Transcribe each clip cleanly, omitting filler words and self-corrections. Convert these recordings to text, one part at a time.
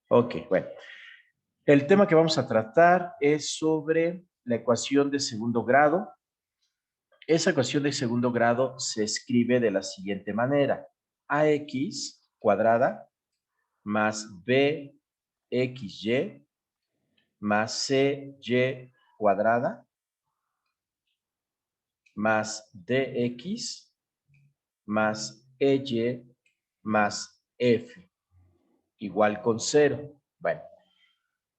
Ok, bueno. El tema que vamos a tratar es sobre la ecuación de segundo grado. Esa ecuación de segundo grado se escribe de la siguiente manera. AX cuadrada más BXY más CY cuadrada más DX más EY más F igual con 0. Bueno,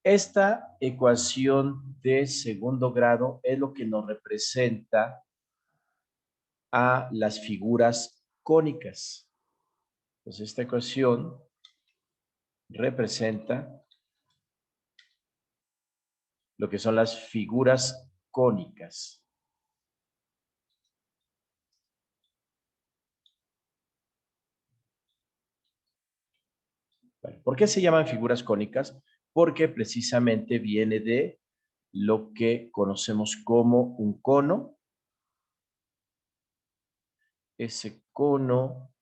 esta ecuación de segundo grado es lo que nos representa a las figuras cónicas. Entonces, esta ecuación representa lo que son las figuras cónicas. Bueno, ¿por qué se llaman figuras cónicas? Porque precisamente viene de lo que conocemos como un cono. Ese cono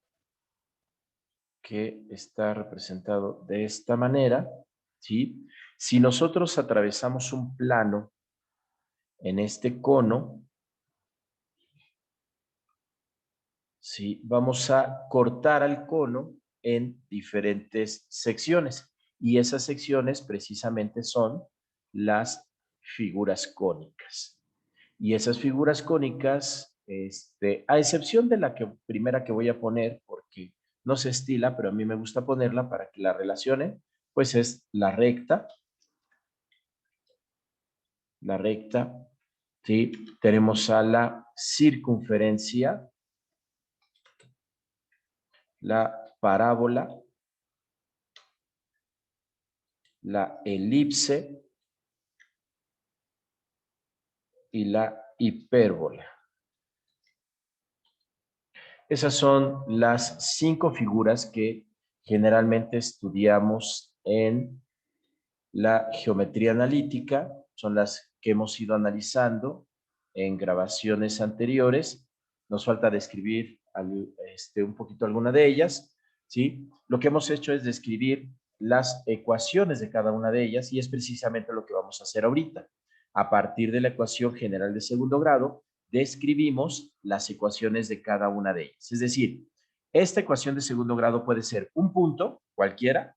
que está representado de esta manera, ¿sí? Si nosotros atravesamos un plano en este cono, ¿sí? Vamos a cortar al cono en diferentes secciones y esas secciones precisamente son las figuras cónicas. Y esas figuras cónicas, a excepción de la primera que voy a poner, porque no se estila, pero a mí me gusta ponerla para que la relacione, pues es la recta, ¿sí? Tenemos a la circunferencia, la parábola, la elipse y la hipérbola. Esas son las 5 figuras que generalmente estudiamos en la geometría analítica, son las que hemos ido analizando en grabaciones anteriores. Nos falta describir un poquito alguna de ellas, ¿sí? Lo que hemos hecho es describir las ecuaciones de cada una de ellas y es precisamente lo que vamos a hacer ahorita. A partir de la ecuación general de segundo grado, describimos las ecuaciones de cada una de ellas. Es decir, esta ecuación de segundo grado puede ser un punto, cualquiera,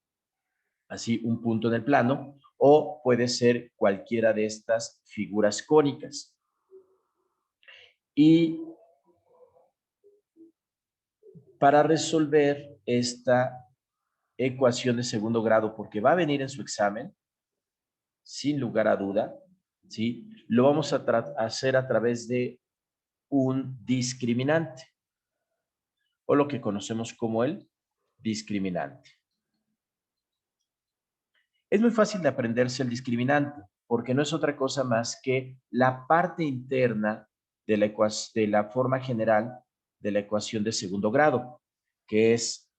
así un punto en el plano, o puede ser cualquiera de estas figuras cónicas. Y para resolver esta ecuación de segundo grado, porque va a venir en su examen, sin lugar a duda, ¿sí? Lo vamos a hacer a través de un discriminante, o lo que conocemos como el discriminante. Es muy fácil de aprenderse el discriminante, porque no es otra cosa más que la parte interna de la forma general de la ecuación de segundo grado, que es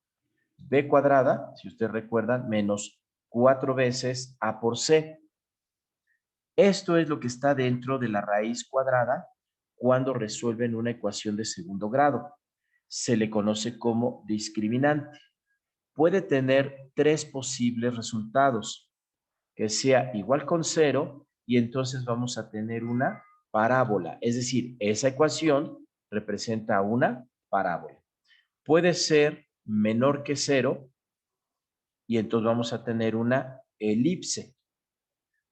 b cuadrada, si ustedes recuerdan, menos 4 veces a por c. Esto es lo que está dentro de la raíz cuadrada cuando resuelven una ecuación de segundo grado. Se le conoce como discriminante. Puede tener 3 posibles resultados, que sea igual con 0 y entonces vamos a tener una parábola. Es decir, esa ecuación representa una parábola. Puede ser menor que 0 y entonces vamos a tener una elipse.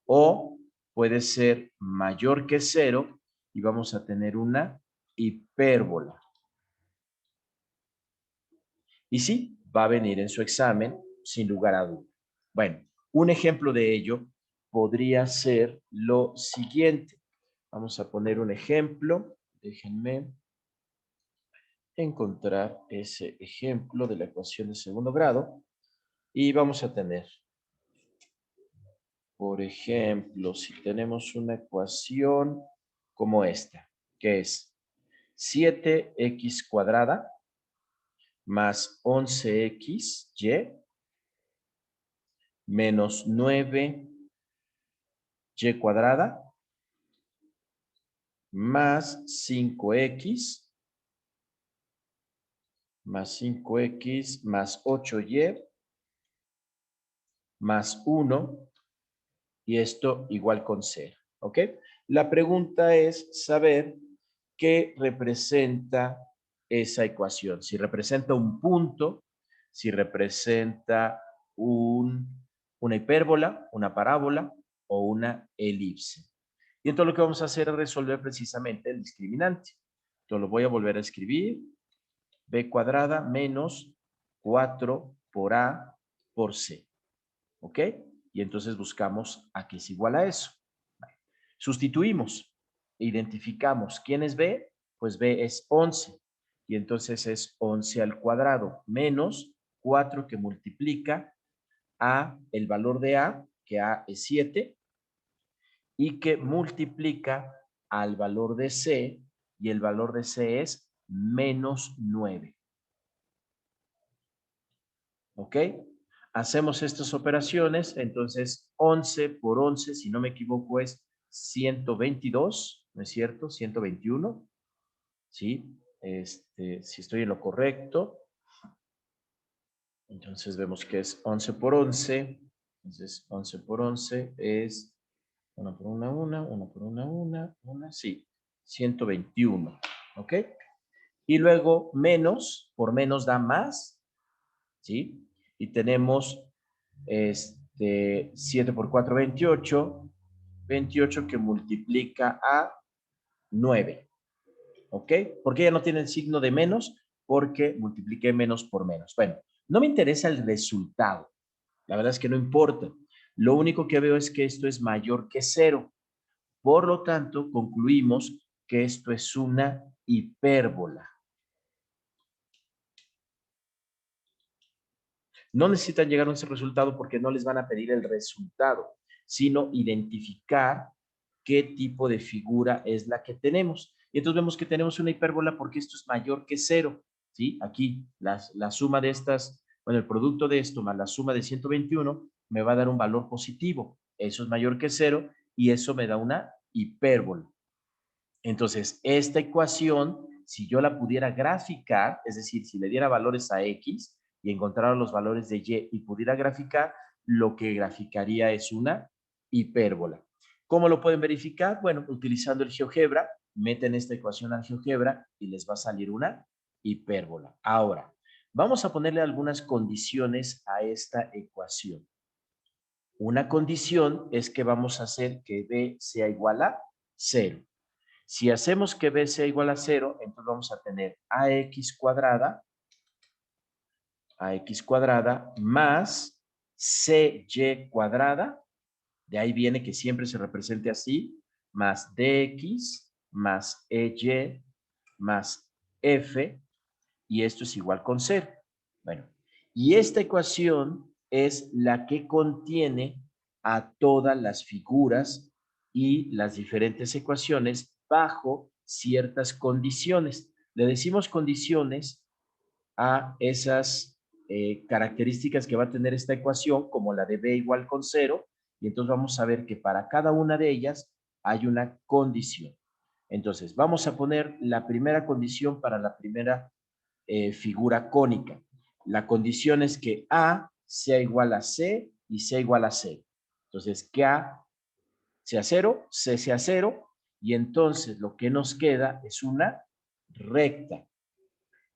O puede ser mayor que 0 y vamos a tener una hipérbola. Y sí, va a venir en su examen sin lugar a duda. Bueno, un ejemplo de ello podría ser lo siguiente. Vamos a poner un ejemplo. Déjenme encontrar ese ejemplo de la ecuación de segundo grado. Y vamos a tener, por ejemplo, si tenemos una ecuación como esta, que es 7x cuadrada más 11xy menos 9y cuadrada más 5x más 5x más 8y más 1 y esto igual con 0. ¿Ok? La pregunta es saber qué representa esa ecuación. Si representa un punto, si representa una hipérbola, una parábola o una elipse. Y entonces lo que vamos a hacer es resolver precisamente el discriminante. Entonces lo voy a volver a escribir. B cuadrada menos 4 por A por C. ¿Ok? Y entonces buscamos a qué es igual a eso. Sustituimos, identificamos quién es B, pues B es 11. Y entonces es 11 al cuadrado menos 4 que multiplica a el valor de A, que A es 7, y que multiplica al valor de C, y el valor de C es menos 9. ¿Ok? Hacemos estas operaciones, entonces 11 por 11, si no me equivoco, es 122, ¿no es cierto? 121, ¿sí? Si estoy en lo correcto, entonces vemos que es 11 por 11, entonces 11 por 11 es 1 por 1 por 1, sí, 121, ¿ok? Y luego menos, por menos da más, ¿sí? Y tenemos 7 por 4, 28, 28 que multiplica a 9, ¿ok? ¿Por qué ya no tiene el signo de menos? Porque multipliqué menos por menos. Bueno, no me interesa el resultado, la verdad es que no importa. Lo único que veo es que esto es mayor que 0. Por lo tanto, concluimos que esto es una hipérbola. No necesitan llegar a ese resultado porque no les van a pedir el resultado, sino identificar qué tipo de figura es la que tenemos. Y entonces vemos que tenemos una hipérbola porque esto es mayor que 0, ¿sí? Aquí la suma de estas, bueno, el producto de esto más la suma de 121 me va a dar un valor positivo. Eso es mayor que 0 y eso me da una hipérbola. Entonces, esta ecuación, si yo la pudiera graficar, es decir, si le diera valores a X y encontrara los valores de Y y pudiera graficar, lo que graficaría es una hipérbola. ¿Cómo lo pueden verificar? Bueno, utilizando el GeoGebra, meten esta ecuación al GeoGebra y les va a salir una hipérbola. Ahora, vamos a ponerle algunas condiciones a esta ecuación. Una condición es que vamos a hacer que B sea igual a 0. Si hacemos que B sea igual a 0, entonces vamos a tener AX cuadrada más CY cuadrada, de ahí viene que siempre se represente así, más DX más EY más F, y esto es igual con 0. Bueno, y esta ecuación es la que contiene a todas las figuras y las diferentes ecuaciones bajo ciertas condiciones. Le decimos condiciones a esas características que va a tener esta ecuación, como la de B igual con 0, y entonces vamos a ver que para cada una de ellas hay una condición. Entonces, vamos a poner la primera condición para la primera figura cónica. La condición es que A sea igual a C y sea igual a C. Entonces, que A sea 0, C sea 0, y entonces lo que nos queda es una recta.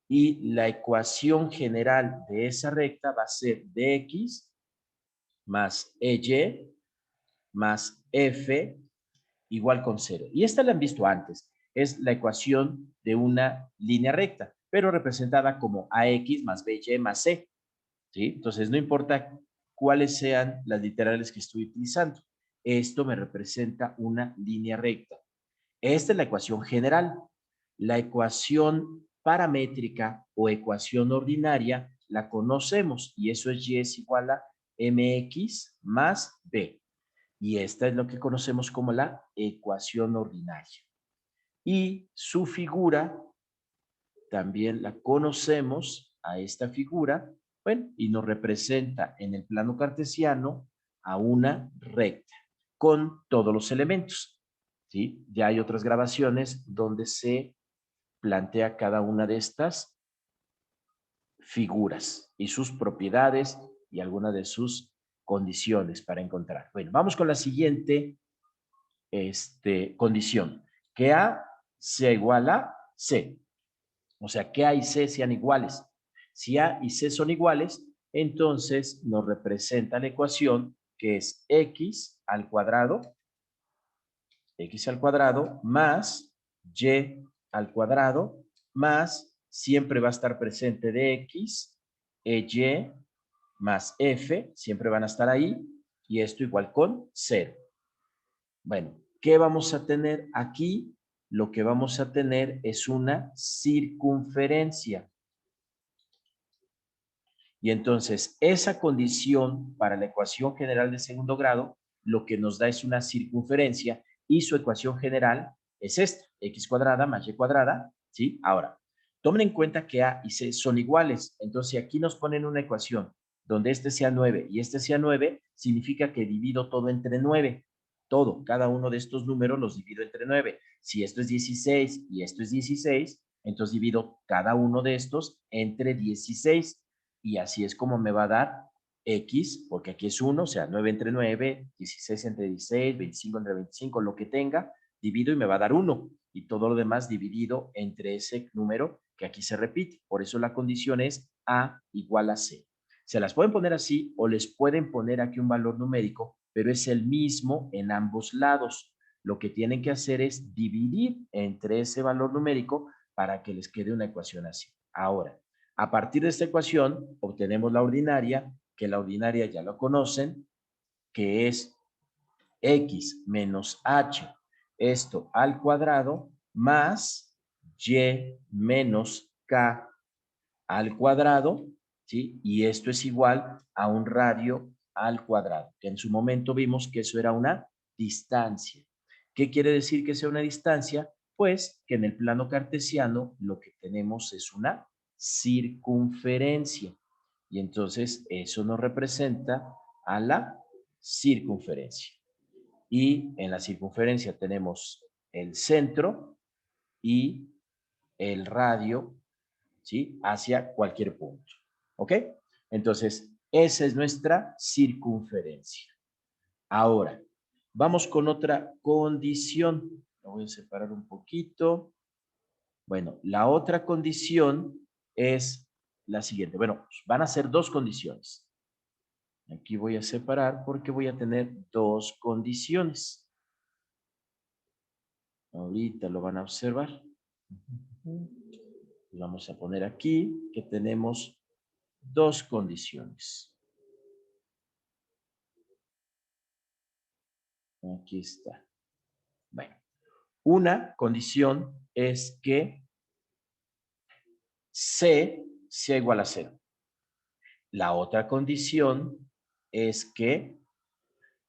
Y la ecuación general de esa recta va a ser dx más ey más f igual con 0. Y esta la han visto antes. Es la ecuación de una línea recta, pero representada como ax más by más c. ¿Sí? Entonces, no importa cuáles sean las literales que estoy utilizando. Esto me representa una línea recta. Esta es la ecuación general. La ecuación paramétrica o ecuación ordinaria la conocemos y eso es y es igual a mx más b. Y esta es lo que conocemos como la ecuación ordinaria. Y su figura también la conocemos a esta figura, bueno, y nos representa en el plano cartesiano a una recta con todos los elementos. ¿Sí? Ya hay otras grabaciones donde se plantea cada una de estas figuras y sus propiedades y algunas de sus condiciones para encontrar. Bueno, vamos con la siguiente condición. Que A sea igual a C. O sea, que A y C sean iguales. Si A y C son iguales, entonces nos representa la ecuación que es x al cuadrado más y al cuadrado más, siempre va a estar presente de x, y más f, siempre van a estar ahí, y esto igual con 0. Bueno, ¿qué vamos a tener aquí? Lo que vamos a tener es una circunferencia. Y entonces, esa condición para la ecuación general de segundo grado, lo que nos da es una circunferencia y su ecuación general es esta, x cuadrada más y cuadrada, ¿sí? Ahora, tomen en cuenta que A y C son iguales. Entonces, si aquí nos ponen una ecuación donde este sea 9 y este sea 9, significa que divido todo entre 9. Todo, cada uno de estos números los divido entre 9. Si esto es 16 y esto es 16, entonces divido cada uno de estos entre 16. Y así es como me va a dar x, porque aquí es 1, o sea, 9 entre 9, 16 entre 16, 25 entre 25, lo que tenga, divido y me va a dar 1. Y todo lo demás dividido entre ese número que aquí se repite. Por eso la condición es A igual a C. Se las pueden poner así o les pueden poner aquí un valor numérico, pero es el mismo en ambos lados. Lo que tienen que hacer es dividir entre ese valor numérico para que les quede una ecuación así. Ahora, a partir de esta ecuación obtenemos la ordinaria, que la ordinaria ya lo conocen, que es x menos h, esto al cuadrado, más y menos k al cuadrado, ¿sí? Y esto es igual a un radio al cuadrado, que en su momento vimos que eso era una distancia. ¿Qué quiere decir que sea una distancia? Pues que en el plano cartesiano lo que tenemos es una circunferencia. Y entonces eso nos representa a la circunferencia. Y en la circunferencia tenemos el centro y el radio, ¿sí? Hacia cualquier punto. ¿Ok? Entonces, esa es nuestra circunferencia. Ahora, vamos con otra condición. Lo voy a separar un poquito. Bueno, la otra condición es la siguiente. Bueno, van a ser dos condiciones. Aquí voy a separar porque voy a tener dos condiciones. Ahorita lo van a observar. Vamos a poner aquí que tenemos dos condiciones. Aquí está. Bueno, una condición es que C sea igual a 0. La otra condición es que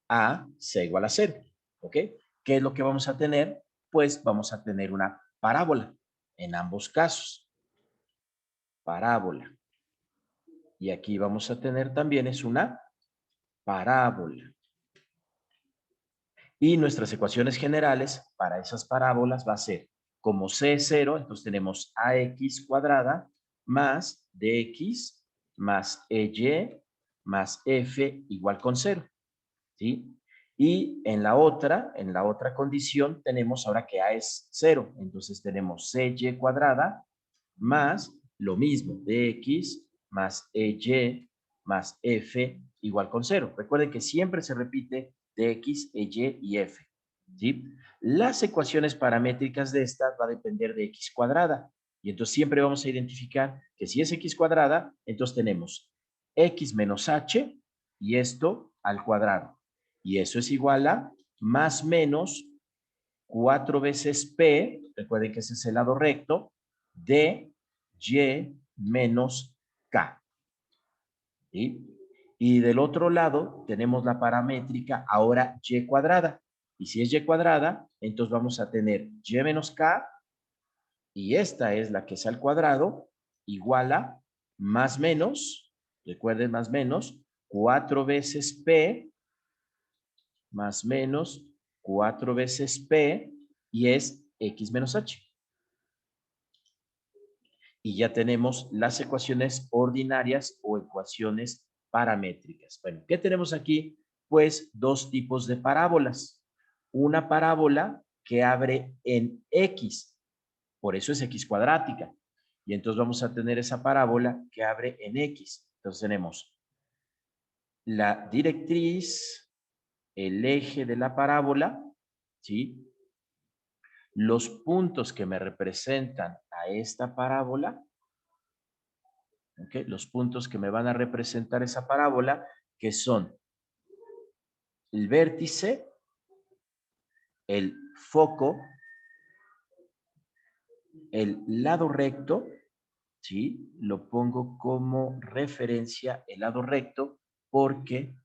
A sea igual a 0. ¿Ok? ¿Qué es lo que vamos a tener? Pues vamos a tener una parábola en ambos casos. Parábola. Y aquí vamos a tener también es una parábola. Y nuestras ecuaciones generales para esas parábolas va a ser, como C es 0, entonces tenemos AX cuadrada más DX más EY más F igual con 0. ¿Sí? Y en la otra condición tenemos ahora que A es 0, entonces tenemos CY cuadrada más lo mismo, DX más EY más F igual con 0. Recuerden que siempre se repite dx, ey y f. ¿Sí? Las ecuaciones paramétricas de estas va a depender de x cuadrada. Y entonces siempre vamos a identificar que si es x cuadrada, entonces tenemos x menos h y esto al cuadrado. Y eso es igual a más menos 4 veces p, recuerden que ese es el lado recto, de y menos k. ¿Sí? Y del otro lado tenemos la paramétrica ahora y cuadrada. Y si es y cuadrada, entonces vamos a tener y menos k, y esta es la que es al cuadrado, igual a más menos, recuerden más menos, 4 veces p, más menos 4 veces p, y es x menos h. Y ya tenemos las ecuaciones ordinarias o ecuaciones paramétricas. Bueno, ¿qué tenemos aquí? Pues dos tipos de parábolas. Una parábola que abre en X, por eso es X cuadrática. Y entonces vamos a tener esa parábola que abre en X. Entonces tenemos la directriz, el eje de la parábola, ¿sí? Los puntos que me representan a esta parábola, ¿ok? Los puntos que me van a representar esa parábola, que son el vértice, el foco, el lado recto, ¿sí? Lo pongo como referencia el lado recto porque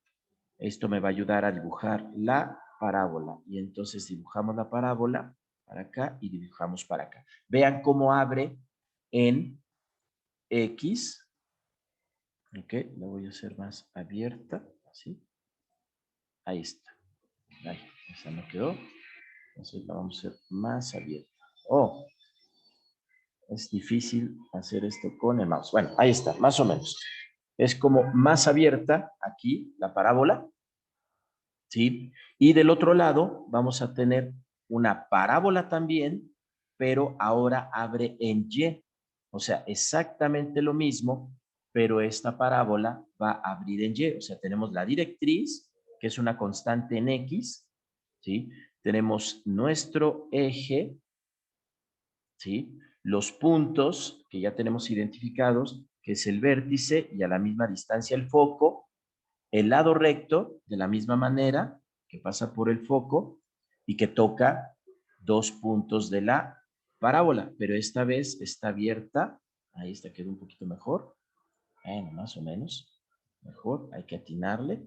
esto me va a ayudar a dibujar la parábola. Y entonces dibujamos la parábola para acá y dibujamos para acá. Vean cómo abre en X. Ok, la voy a hacer más abierta, así. Ahí está. Ahí, esa no quedó. Entonces la vamos a hacer más abierta. Oh, es difícil hacer esto con el mouse. Bueno, ahí está, más o menos. Es como más abierta aquí la parábola, ¿sí? Y del otro lado vamos a tener una parábola también, pero ahora abre en Y. O sea, exactamente lo mismo, pero esta parábola va a abrir en Y. O sea, tenemos la directriz, que es una constante en X, ¿sí? Tenemos nuestro eje, ¿sí? Los puntos que ya tenemos identificados, que es el vértice y a la misma distancia el foco, el lado recto, de la misma manera, que pasa por el foco y que toca dos puntos de la parábola, pero esta vez está abierta. Ahí está, quedó un poquito mejor. Bueno, más o menos. Mejor, hay que atinarle.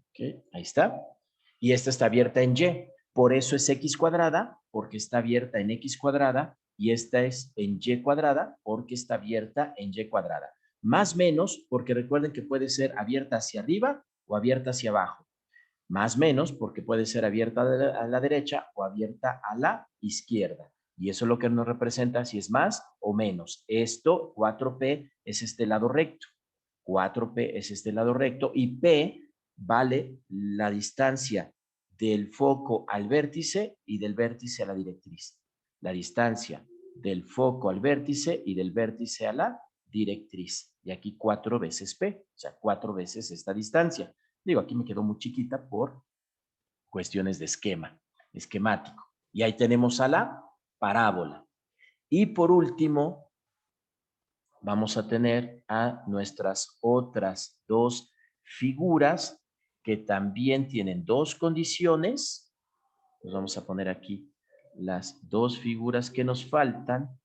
Ok, ahí está. Y esta está abierta en Y. Por eso es X cuadrada, porque está abierta en X cuadrada. Y esta es en Y cuadrada, porque está abierta en Y cuadrada. Más menos, porque recuerden que puede ser abierta hacia arriba o abierta hacia abajo. Más menos, porque puede ser abierta a la derecha o abierta a la izquierda. Y eso es lo que nos representa si es más o menos. Esto, 4P, es este lado recto. 4P es este lado recto y P vale la distancia del foco al vértice y del vértice a la directriz. La distancia del foco al vértice y del vértice a la directriz. Y aquí 4 veces P, o sea, 4 veces esta distancia. Digo, aquí me quedó muy chiquita por cuestiones de esquemático. Y ahí tenemos a la parábola. Y por último, vamos a tener a nuestras otras dos figuras que también tienen dos condiciones. Pues vamos a poner aquí las dos figuras que nos faltan,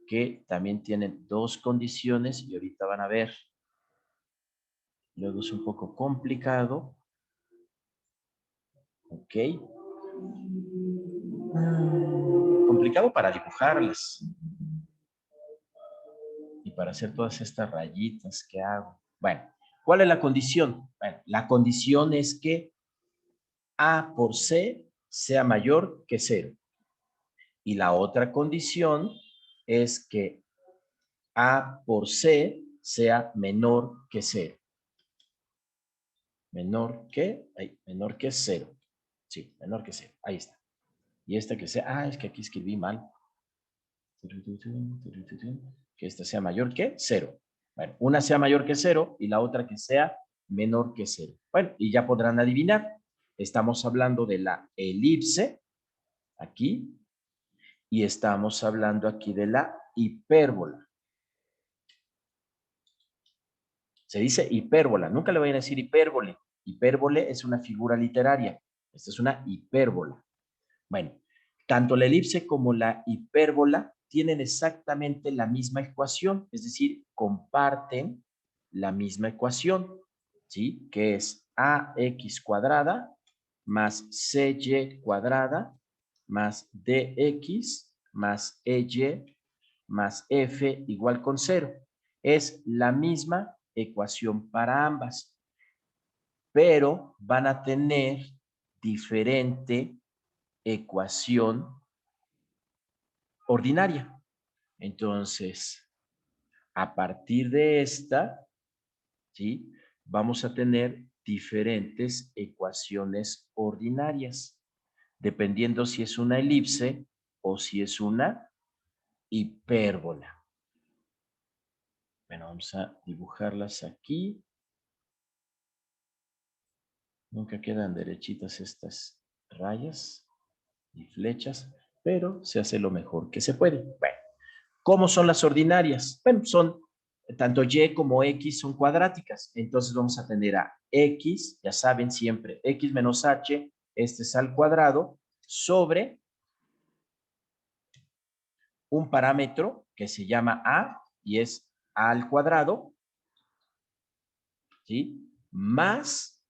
que también tienen dos condiciones y ahorita van a ver. Luego es un poco complicado. Ok. Complicado para dibujarlas y para hacer todas estas rayitas que hago. Bueno, ¿cuál es la condición? Bueno, la condición es que A por C sea mayor que 0. Y la otra condición es que A por C sea menor que 0. Menor que 0. Sí, menor que 0. Ahí está. Y esta que sea, es que aquí escribí mal. Que esta sea mayor que 0. Bueno, una sea mayor que 0 y la otra que sea menor que 0. Bueno, y ya podrán adivinar. Estamos hablando de la elipse, aquí, y estamos hablando aquí de la hipérbola. Se dice hipérbola, nunca le vayan a decir hipérbole. Hipérbole es una figura literaria. Esta es una hipérbola. Bueno, tanto la elipse como la hipérbola tienen exactamente la misma ecuación, es decir, comparten la misma ecuación, ¿sí? Que es ax cuadrada más cy cuadrada más dx más ey más f igual con 0. Es la misma ecuación para ambas, pero van a tener diferente ecuación ordinaria. Entonces, a partir de esta, ¿sí? vamos a tener diferentes ecuaciones ordinarias, dependiendo si es una elipse o si es una hipérbola. Bueno, vamos a dibujarlas aquí. Nunca quedan derechitas estas rayas y flechas, pero se hace lo mejor que se puede. Bueno, ¿cómo son las ordinarias? Bueno, son tanto y como x son cuadráticas. Entonces vamos a tener a x, ya saben siempre, x menos h, este es al cuadrado, sobre un parámetro que se llama a y es a al cuadrado, ¿sí? Más,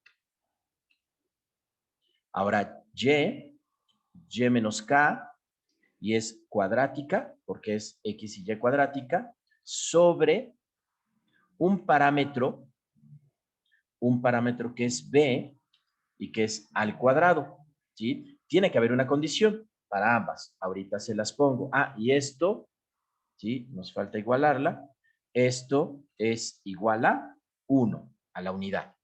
ahora y menos k, y es cuadrática, porque es x y y cuadrática, sobre un parámetro que es b y que es al cuadrado, ¿sí? Tiene que haber una condición para ambas. Ahorita se las pongo. Ah, y esto, ¿sí? Nos falta igualarla. Esto es igual a 1, a la unidad,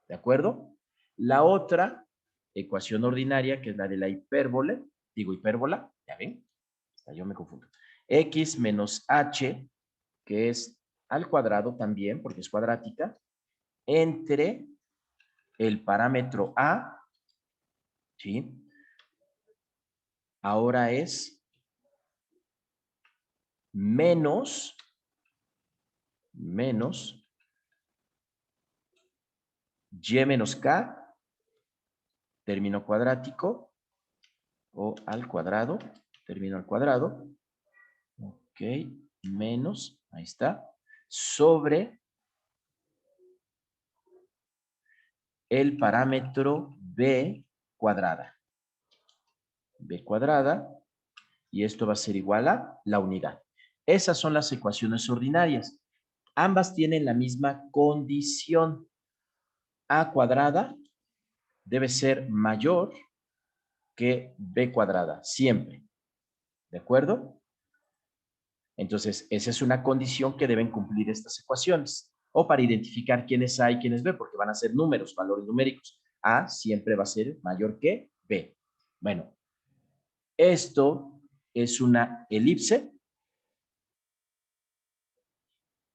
¿de acuerdo? La otra ecuación ordinaria, que es la de la hipérbole, hipérbola, ¿ya ven? Hasta yo me confundo. X menos h, que es al cuadrado también, porque es cuadrática, entre el parámetro a, ¿sí? Ahora es menos y menos k, término cuadrático, o al cuadrado, término al cuadrado, ok, menos, ahí está, sobre el parámetro b cuadrada, y esto va a ser igual a la unidad. Esas son las ecuaciones ordinarias. Ambas tienen la misma condición. A cuadrada debe ser mayor que b cuadrada, siempre. ¿De acuerdo? Entonces, esa es una condición que deben cumplir estas ecuaciones. O para identificar quién es A y quién es B, porque van a ser números, valores numéricos. A siempre va a ser mayor que B. Bueno, esto es una elipse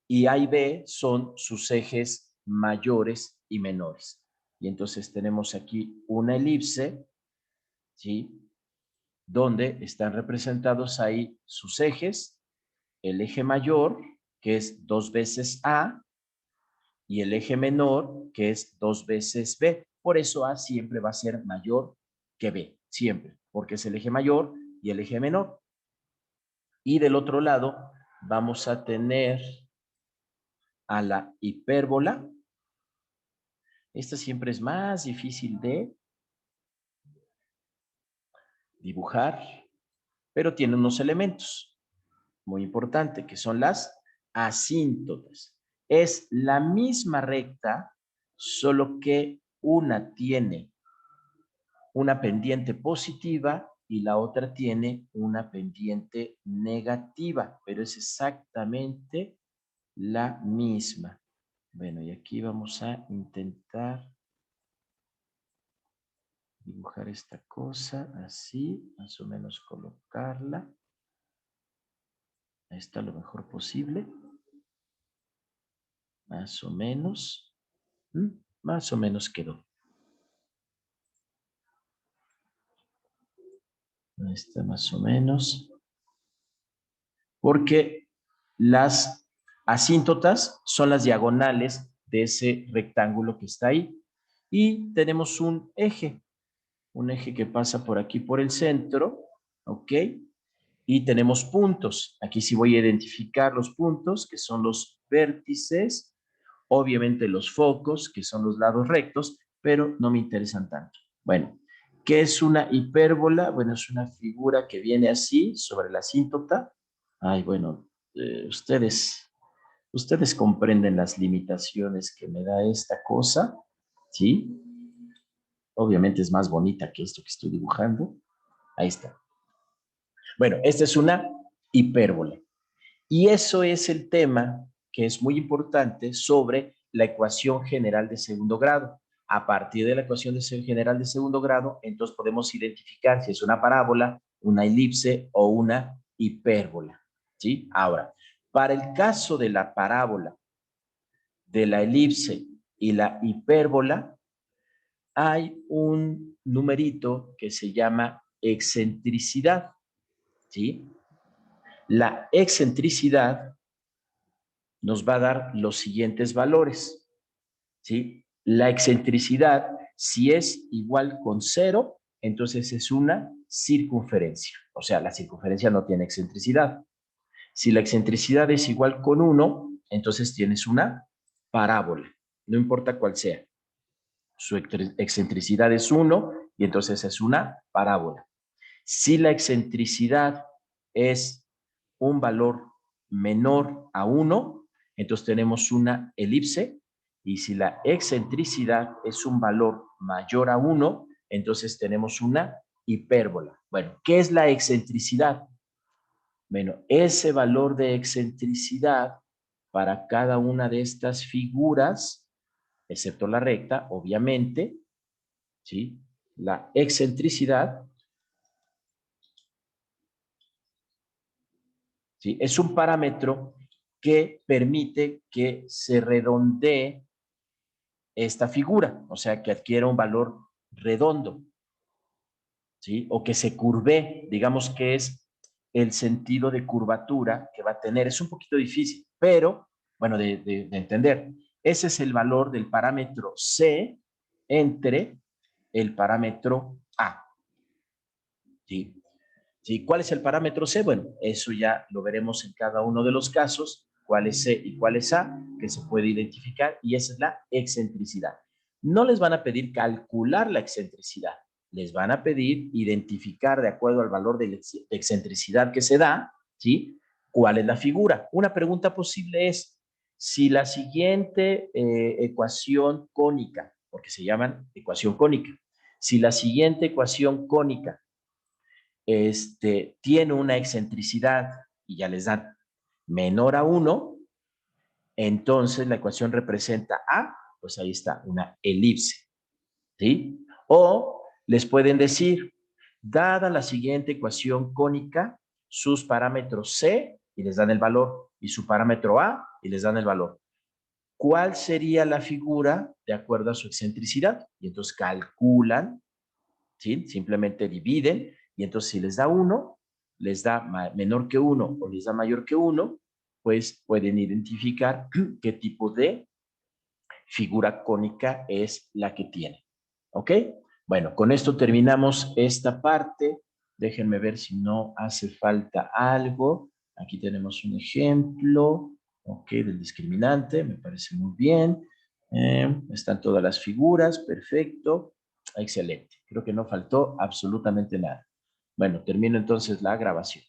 y A y B son sus ejes mayores y menores. Y entonces tenemos aquí una elipse, ¿sí? Donde están representados ahí sus ejes, el eje mayor, que es 2 veces A, y el eje menor, que es 2 veces B. Por eso A siempre va a ser mayor que B, siempre, porque es el eje mayor y el eje menor. Y del otro lado vamos a tener a la hipérbola. Esta siempre es más difícil de dibujar, pero tiene unos elementos muy importantes, que son las asíntotas. Es la misma recta, solo que una tiene una pendiente positiva y la otra tiene una pendiente negativa, pero es exactamente la misma. Bueno, y aquí vamos a intentar dibujar esta cosa así, más o menos colocarla. Ahí está lo mejor posible. Más o menos. Más o menos quedó. Ahí está más o menos. Porque las asíntotas son las diagonales de ese rectángulo que está ahí. Y tenemos un eje que pasa por aquí por el centro, ¿ok? Y tenemos puntos. Aquí sí voy a identificar los puntos, que son los vértices, obviamente los focos, que son los lados rectos, pero no me interesan tanto. Bueno, ¿qué es una hipérbola? Bueno, es una figura que viene así sobre la asíntota. Ay, bueno, ustedes comprenden las limitaciones que me da esta cosa, ¿sí? Obviamente es más bonita que esto que estoy dibujando. Ahí está. Bueno, esta es una hipérbola. Y eso es el tema que es muy importante sobre la ecuación general de segundo grado. A partir de la ecuación general de segundo grado, entonces podemos identificar si es una parábola, una elipse o una hipérbola, ¿sí? Ahora, para el caso de la parábola, de la elipse y la hipérbola, hay un numerito que se llama excentricidad, ¿sí? La excentricidad nos va a dar los siguientes valores, ¿sí? La excentricidad, si es igual con 0, entonces es una circunferencia. O sea, la circunferencia no tiene excentricidad. Si la excentricidad es igual con 1, entonces tienes una parábola, no importa cuál sea. Su excentricidad es 1 y entonces es una parábola. Si la excentricidad es un valor menor a 1, entonces tenemos una elipse, y si la excentricidad es un valor mayor a 1, entonces tenemos una hipérbola. Bueno, ¿qué es la excentricidad? Bueno, ese valor de excentricidad para cada una de estas figuras, excepto la recta, obviamente, ¿sí? La excentricidad, ¿sí? Es un parámetro que permite que se redondee esta figura, o sea, que adquiera un valor redondo, ¿sí? O que se curve, digamos que es el sentido de curvatura que va a tener. Es un poquito difícil, pero, bueno, de entender. Ese es el valor del parámetro C entre el parámetro A, ¿sí? ¿Sí? ¿Cuál es el parámetro C? Bueno, eso ya lo veremos en cada uno de los casos, cuál es C y cuál es A, que se puede identificar, y esa es la excentricidad. No les van a pedir calcular la excentricidad, les van a pedir identificar de acuerdo al valor de excentricidad que se da, ¿sí? ¿Cuál es la figura? Una pregunta posible es, si la siguiente ecuación cónica, porque se llaman ecuación cónica, si la siguiente ecuación cónica tiene una excentricidad y ya les dan menor a 1, entonces la ecuación representa A, pues ahí está, una elipse, ¿sí? O les pueden decir, dada la siguiente ecuación cónica, sus parámetros C y les dan el valor, y su parámetro A y les dan el valor. ¿Cuál sería la figura de acuerdo a su excentricidad? Y entonces calculan, ¿sí? Simplemente dividen, y entonces si les da 1, les da menor que 1 o les da mayor que 1, pues pueden identificar qué tipo de figura cónica es la que tiene. ¿Ok? Bueno, con esto terminamos esta parte. Déjenme ver si no hace falta algo. Aquí tenemos un ejemplo, ¿ok? Del discriminante, me parece muy bien. Están todas las figuras, perfecto. Excelente. Creo que no faltó absolutamente nada. Bueno, termino entonces la grabación.